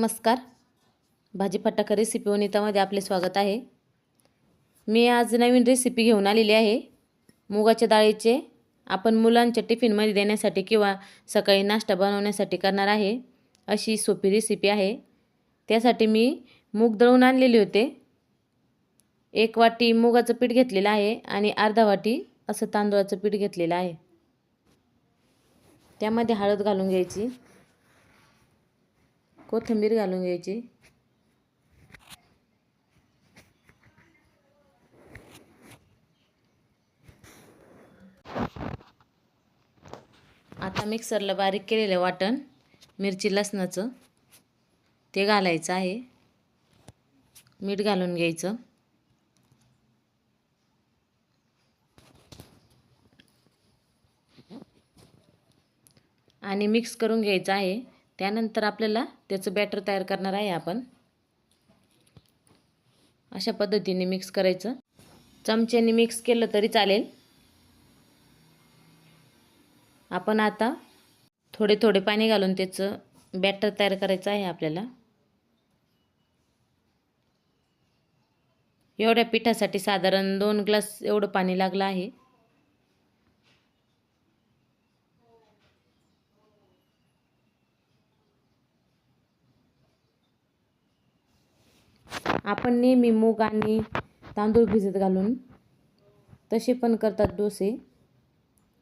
नमस्कार. भाजी फटाका रेसिपी वनितामध्ये आपले स्वागत आहे. मी आज नवीन रेसिपी घेऊन आलेली आहे. मुगाच्या डाळीचे आपण मुलांच्या टिफिनमध्ये देण्यासाठी किंवा सकाळी नाश्ता बनवण्यासाठी करणार आहे. अशी सोपी रेसिपी आहे. त्यासाठी मी मूग दळून आणलेले होते. 1 वाटी मुगाचं पीठ घेतलेलं आहे आणि अर्धा वाटी असं तांदूळाचं पीठ घेतलेलं आहे. त्यामध्ये हळद घालून घ्यायची, कोथिंबीर घालून घ्यायची, आता मिक्सरला बारीक केलेलं वाटण मिरची लसणाचं ते घालायचं आहे. मीठ घालून घ्यायचं आणि मिक्स करून घ्यायचं आहे. त्यानंतर आपल्याला त्याचं बॅटर तयार करणार आहे. आपण अशा पद्धतीने मिक्स करायचं. चमच्याने मिक्स केलं तरी चालेल. आपण आता थोडे थोडे पाणी घालून त्याचं बॅटर तयार करायचं आहे आपल्याला. एवढ्या पिठासाठी साधारण 2 ग्लास एवढं पाणी लागलं आहे. आपण नेहमी मूग आणि तांदूळ भिजत घालून तसे पण करतात डोसे,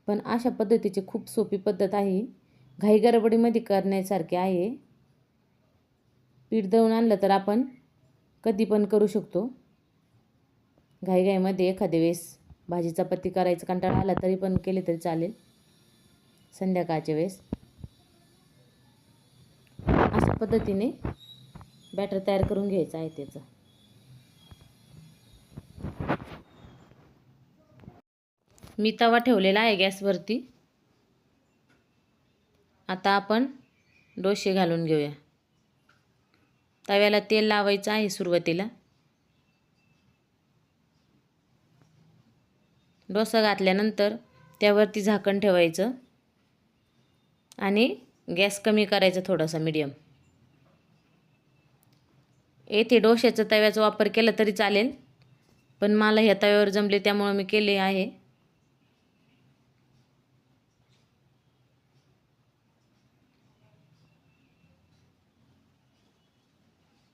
पण अशा पद्धतीची खूप सोपी पद्धत आहे. घाई गडबडीमध्ये करण्यासारखे आहे. पीठ दळून आणलं तर आपण कधी पण करू शकतो. घाईघाईमध्ये एखाद्या वेळेस भाजी चपाती करायचं कंटाळा आला तरी पण केले तरी चालेल. संध्याकाळच्या वेळेस अशा पद्धतीने बॅटर तयार करून घ्यायचं आहे त्याचं. मी तवा ठेवलेला आहे गॅसवरती. आता आपण डोसे घालून घेऊया. तव्याला तेल लावायचं आहे सुरुवातीला. डोसा घातल्यानंतर त्यावरती झाकण ठेवायचं आणि गॅस कमी करायचा थोडासा मीडियम. येथे डोश्याच्या तव्याचा वापर केला तरी चालेल, पण मला ह्या तव्यावर जमले त्यामुळे मी केले आहे.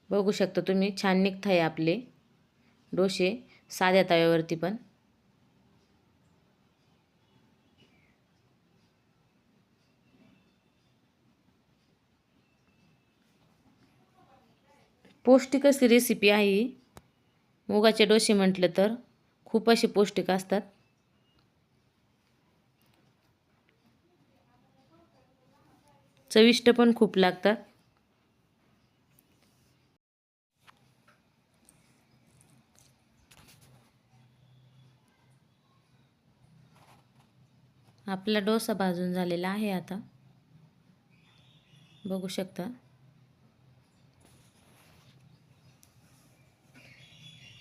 बघू शकता तुम्ही, छान निघत आहे आपले डोसे साध्या तव्यावरती पण. पौष्टिक अशी रेसिपी आहे. मुगाचे डोसे म्हटलं तर खूप असे पौष्टिक असतात. चविष्ट पण खूप लागतात. आपला डोसा भाजून झालेला आहे. आता बघू शकता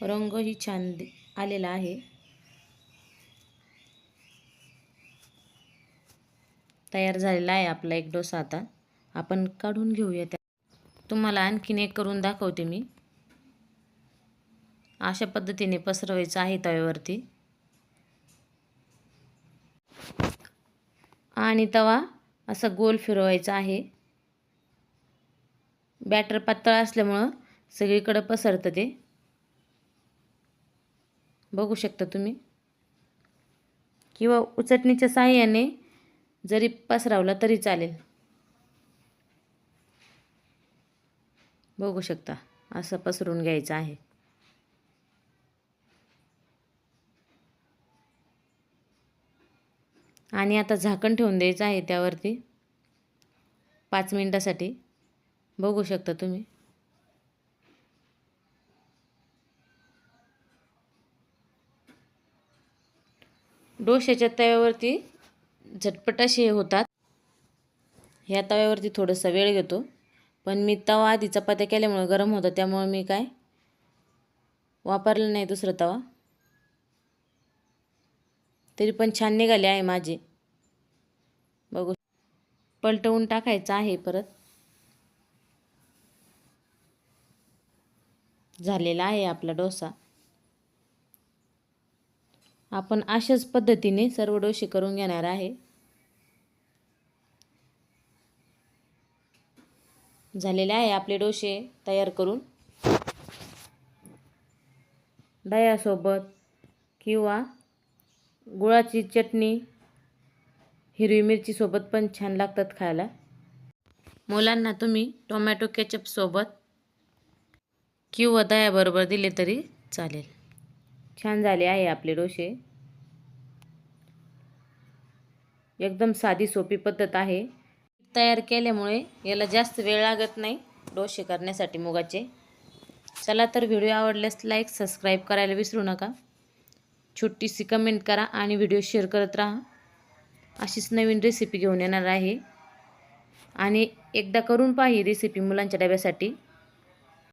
रंगही छान आलेला आहे. तयार झालेला आहे आपला एक डोसा. आता आपण काढून घेऊया. तुम्हाला आणखीन एक करून दाखवते मी. अशा पद्धतीने पसरवायचं आहे तव्यावरती आणि तवा असा गोल फिरवायचा आहे. बॅटर पातळ असल्यामुळं सगळीकडे पसरतं ते. बघू शकता तुम्ही, किंवा उचटणीच्या साहाय्याने जरी पसरवला तरी चालेल. बघू शकता असं पसरून घ्यायचं आहे. आणि आता झाकण ठेवून द्यायचं आहे त्यावरती 5 मिनिटासाठी. बघू शकता तुम्ही. डोश्याच्या तव्यावरती झटपट असे होतात. ह्या तव्यावरती थोडासा वेळ घेतो, पण मी तवा आधी चपात्या केल्यामुळे गरम होता त्यामुळे मी काय वापरलं नाही दुसरा तवा. तरी पण छान निघाले आहे माझे. बघू, पलटवून टाकायचं आहे परत. झालेला आहे आपला डोसा. आपण अशाच पद्धतीने सर्व डोसे करून घेणार आहे. झालेले आहे आपले डोसे तयार करून. दह्यासोबत किंवा गुळाची चटणी, हिरवी मिरची सोबत पण छान लागतात खायला. मुलांना तुम्ही टोमॅटो केचप सोबत किंवा दह्याबरोबर दिले तरी चालेल. छान झाले आहे आपले डोसे. एकदम साधी सोपी पद्धत आहे. तयार केल्यामुळे याला जास्त वेळ लागत नाही डोसे करण्यासाठी मुगाचे. चला तर व्हिडिओ आवडल्यास लाईक सबस्क्राईब करायला विसरू नका. छोटीशी कमेंट करा आणि व्हिडिओ शेअर करत राहा. अशीच नवीन रेसिपी घेऊन येणार आहे आणि एकदा करून पहा ही रेसिपी मुलांच्या डब्यासाठी.